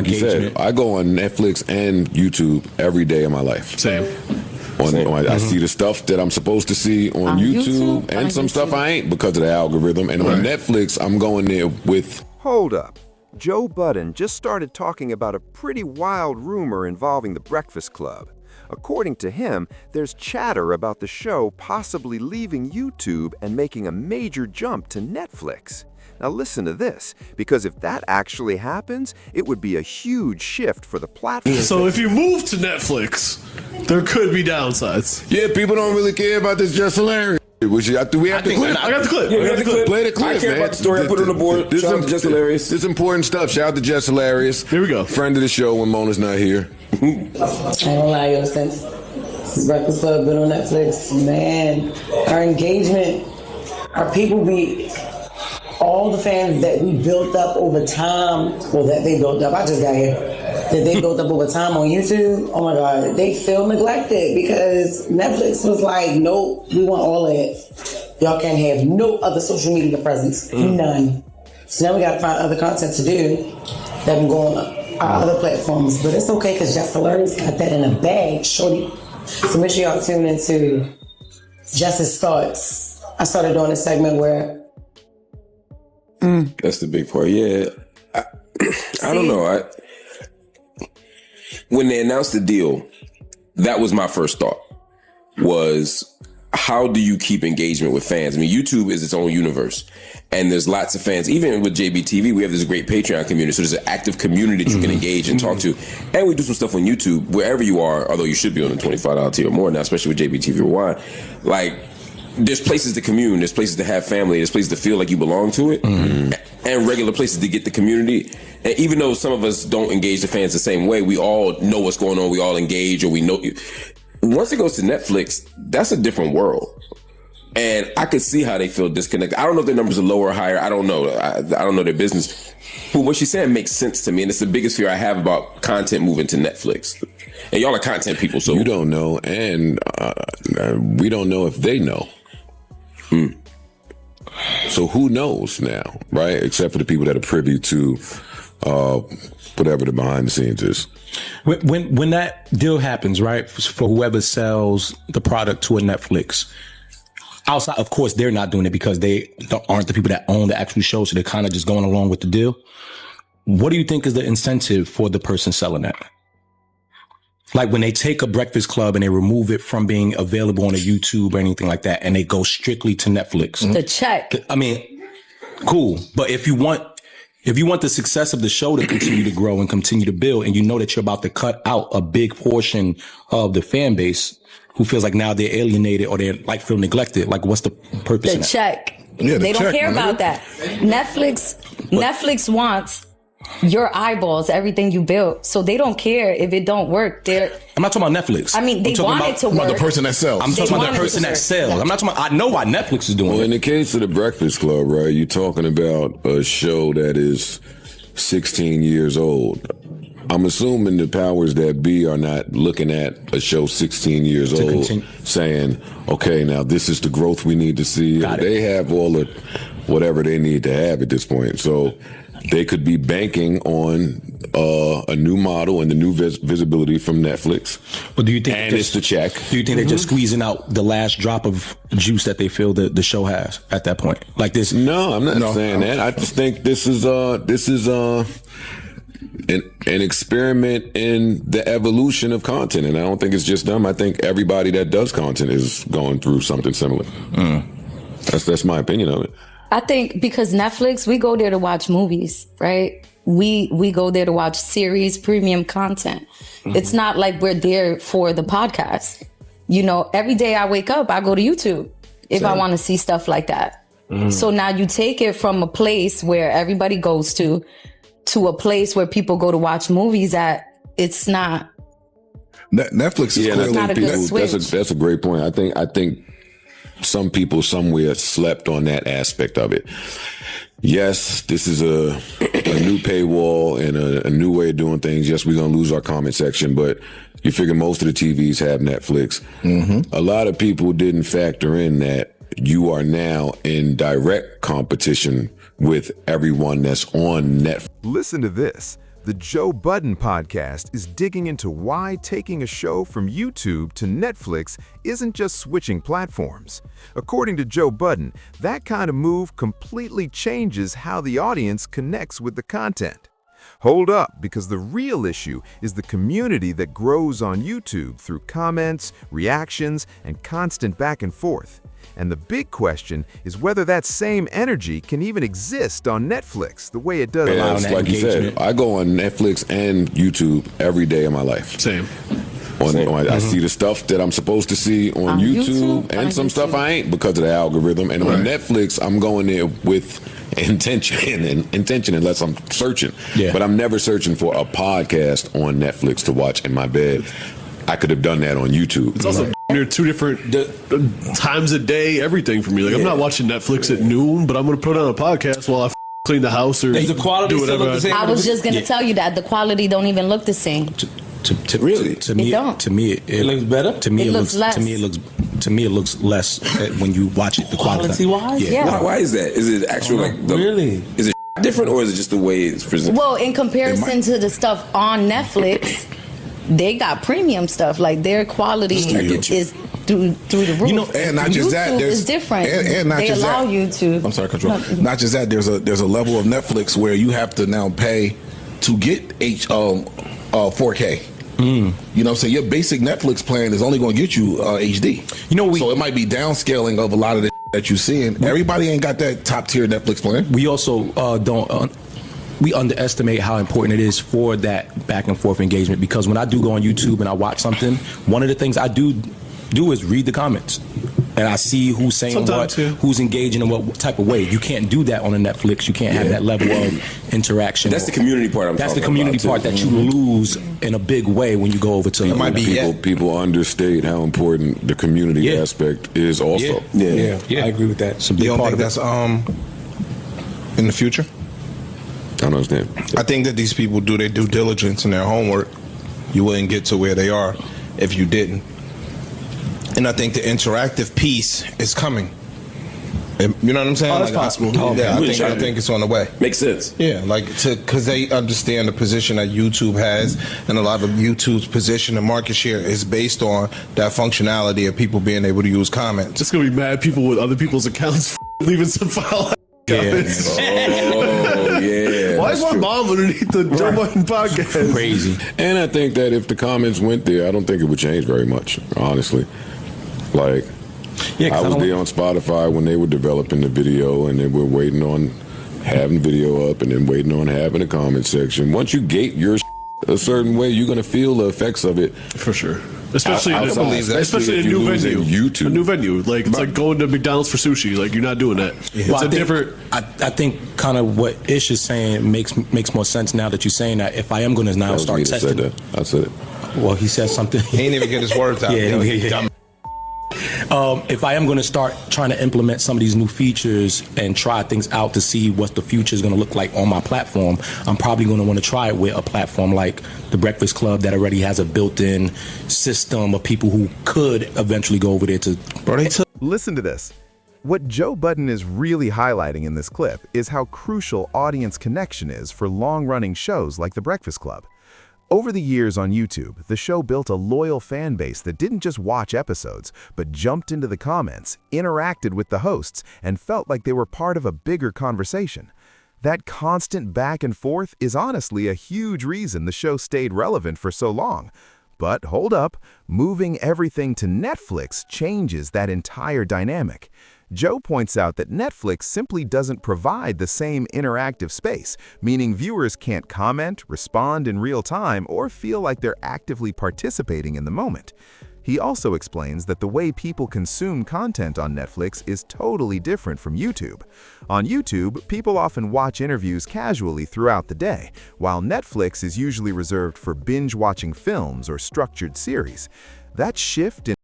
like you said, I go on Netflix and YouTube every day of my life. Same. I see the stuff that I'm supposed to see on YouTube and some stuff I ain't because of the algorithm. And on Netflix, I'm going there with... Hold up. Joe Budden just started talking about a pretty wild rumor involving the Breakfast Club. According to him, there's chatter about the show possibly leaving YouTube and making a major jump to Netflix. Now listen to this, because if that actually happens, it would be a huge shift for the platform. So if you move to Netflix, there could be downsides. Yeah, people don't really care about this Just Hilarious. Do we have the clip? I got the clip. Yeah, we got the clip. Play the clip, I care man. about the story. I put it on the board. Shout out to Just Hilarious. This is important stuff. Shout out to Just Hilarious. Here we go. Friend of the show when Mona's not here. I ain't gonna lie, yo, since Breakfast Club been on Netflix, man, our engagement, our people be... all the fans that we built up over time, well, that they built up, I just got here, that they built up over time on YouTube, oh my God, they feel neglected because Netflix was like, nope, we want all of it. Y'all can't have no other social media presence, none. So now we gotta find other content to do that can go on our other platforms, but it's okay because Just Hilarious got that in a bag, shorty. So make sure y'all tune into Just's Thoughts. I started doing a segment where That's the big part. Yeah. I don't know. When they announced the deal, that was my first thought, was how do you keep engagement with fans? I mean, YouTube is its own universe, and there's lots of fans. Even with JBTV, we have this great Patreon community, so there's an active community that you can engage and talk to. And we do some stuff on YouTube, wherever you are, although you should be on the $25 tier or more now, especially with JBTV Rewind. Like, there's places to commune, there's places to have family, there's places to feel like you belong to it, and regular places to get the community. And even though some of us don't engage the fans the same way, we all know what's going on, we all engage, or we know. Once it goes to Netflix, that's a different world. And I could see how they feel disconnected. I don't know if their numbers are lower or higher, I don't know. I don't know their business. But what she's saying makes sense to me, and it's the biggest fear I have about content moving to Netflix. And y'all are content people, so... You don't know, and we don't know if they know. So who knows now, right? Except for the people that are privy to whatever the behind the scenes is. When that deal happens, right, for whoever sells the product to a Netflix, outside, of course, they're not doing it because they aren't the people that own the actual show, so they're kind of just going along with the deal. What do you think is the incentive for the person selling that? Like when they take a Breakfast Club and they remove it from being available on a YouTube or anything like that, and they go strictly to Netflix. The check. I mean, cool. But if you want the success of the show to continue to grow and continue to build, and you know that you're about to cut out a big portion of the fan base who feels like now they're alienated or they're like feel neglected, like what's the purpose of that? The check. Yeah, they don't care about that. Netflix wants your eyeballs, everything you built. So they don't care if it don't work. I'm not talking about Netflix. I mean, they want it to work. About the person that sells. I'm talking about the person that sells. I'm not talking about, I know why Netflix is doing it. Well, in the case of the Breakfast Club, right, you're talking about a show that is 16 years old. I'm assuming the powers that be are not looking at a show 16 years old saying, okay, now this is the growth we need to see. They have all the whatever they need to have at this point. So they could be banking on a new model and the new visibility from Netflix. But do you think it's the check? Do you think they're just squeezing out the last drop of juice that they feel the show has at that point? Like this? No, I'm not saying that. I just think this is an experiment in the evolution of content, and I don't think it's just them. I think everybody that does content is going through something similar. That's my opinion of it. I think because Netflix, we go there to watch movies, right? We go there to watch series, premium content. It's not like we're there for the podcast. You know, every day I wake up, I go to YouTube if I want to see stuff like that. So now you take it from a place where everybody goes to a place where people go to watch movies at. It's not. Netflix is it's not a good switch. That's a great point. I think some people somewhere slept on that aspect of it. Yes, this is a new paywall and a new way of doing things. Yes, we're going to lose our comment section, but you figure most of the TVs have Netflix. A lot of people didn't factor in that you are now in direct competition with everyone that's on Netflix. Listen to this. The Joe Budden podcast is digging into why taking a show from YouTube to Netflix isn't just switching platforms. According to Joe Budden, that kind of move completely changes how the audience connects with the content. Hold up, because the real issue is the community that grows on YouTube through comments, reactions, and constant back and forth. And the big question is whether that same energy can even exist on Netflix the way it does. Yeah, on it's that like you said, engagement. I go on Netflix and YouTube every day of my life. Same. I see the stuff that I'm supposed to see on YouTube, and on some stuff YouTube. I ain't because of the algorithm. And on Netflix, I'm going there with intention unless I'm searching. Yeah. But I'm never searching for a podcast on Netflix to watch in my bed. I could have done that on YouTube. It's also near two different times a day, everything for me. Like, I'm not watching Netflix at noon, but I'm going to put on a podcast while I clean the house or Does the quality do still whatever. look the same? I was just gonna tell you that the quality don't even look the same. Really? To me, It don't. to me, it looks better? To me, It it looks looks less. To me, it looks less when you watch it. The quality. Quality-wise? Yeah. Why is that? Is it actual like Really? Is it different, or is it just the way it's presented? Well, in comparison to the stuff on Netflix, they got premium stuff. Like their quality get you. is through the roof. You know, And not just that, YouTube there's is different. and not they just allow that. you to. I'm sorry, control. No, Not just that. There's a level of Netflix where you have to now pay to get 4K. You know, so your basic Netflix plan is only going to get you HD. You know, so it might be downscaling of a lot of the that you're seeing. Everybody ain't got that top tier Netflix plan. we also we underestimate how important it is for that back and forth engagement, because when I do go on YouTube and I watch something, one of the things I do is read the comments. And I see who's saying Sometimes, what, yeah. who's engaging in what type of way. You can't do that on a Netflix. You can't have that level of interaction. That's the community part I'm That's the talking community about, part too. that you lose in a big way when you go over to might be People understate how important the community Yeah. aspect is also. Yeah, I agree with that. It's a big You don't part think of it. that's in the future? I don't understand. I think that these people do their due diligence and their homework. You wouldn't get to where they are if you didn't. And I think the interactive piece is coming. You know what I'm saying? Oh, that's possible. Yeah, Really I think it's on the way. Makes sense. Yeah, like because they understand the position that YouTube has, and a lot of YouTube's position and market share is based on that functionality of people being able to use comments. Just going to be mad people with other people's accounts leaving some file comments. Oh yeah. Why is my mom underneath the Joe Budden podcast? Crazy. And I think that if the comments went there, I don't think it would change very much, honestly. Like, Yeah, 'cause I was don't- there on Spotify when they were developing the video, and they were waiting on having video up and then waiting on having a comment section. Once you gate your a certain way, you're going to feel the effects of it. For sure. Especially in Outside, especially in if a you new lose venue. YouTube. A new venue. Like, it's like going to McDonald's for sushi. Like, you're not doing that. It's Well, a different. I think kind of what Ish is saying makes more sense now that you're saying that. If I am going to now That was start me that said testing, that. I said it. well, he said something. He ain't even get his words out. Yeah, yeah. If I am going to start trying to implement some of these new features and try things out to see what the future is going to look like on my platform, I'm probably going to want to try it with a platform like The Breakfast Club that already has a built-in system of people who could eventually go over there to. Listen to this. What Joe Budden is really highlighting in this clip is how crucial audience connection is for long-running shows like The Breakfast Club. Over the years on YouTube, the show built a loyal fan base that didn't just watch episodes, but jumped into the comments, interacted with the hosts, and felt like they were part of a bigger conversation. That constant back and forth is honestly a huge reason the show stayed relevant for so long. But hold up, moving everything to Netflix changes that entire dynamic. Joe points out that Netflix simply doesn't provide the same interactive space, meaning viewers can't comment, respond in real time, or feel like they're actively participating in the moment. He also explains that the way people consume content on Netflix is totally different from YouTube. On YouTube, people often watch interviews casually throughout the day, while Netflix is usually reserved for binge-watching films or structured series. That shift in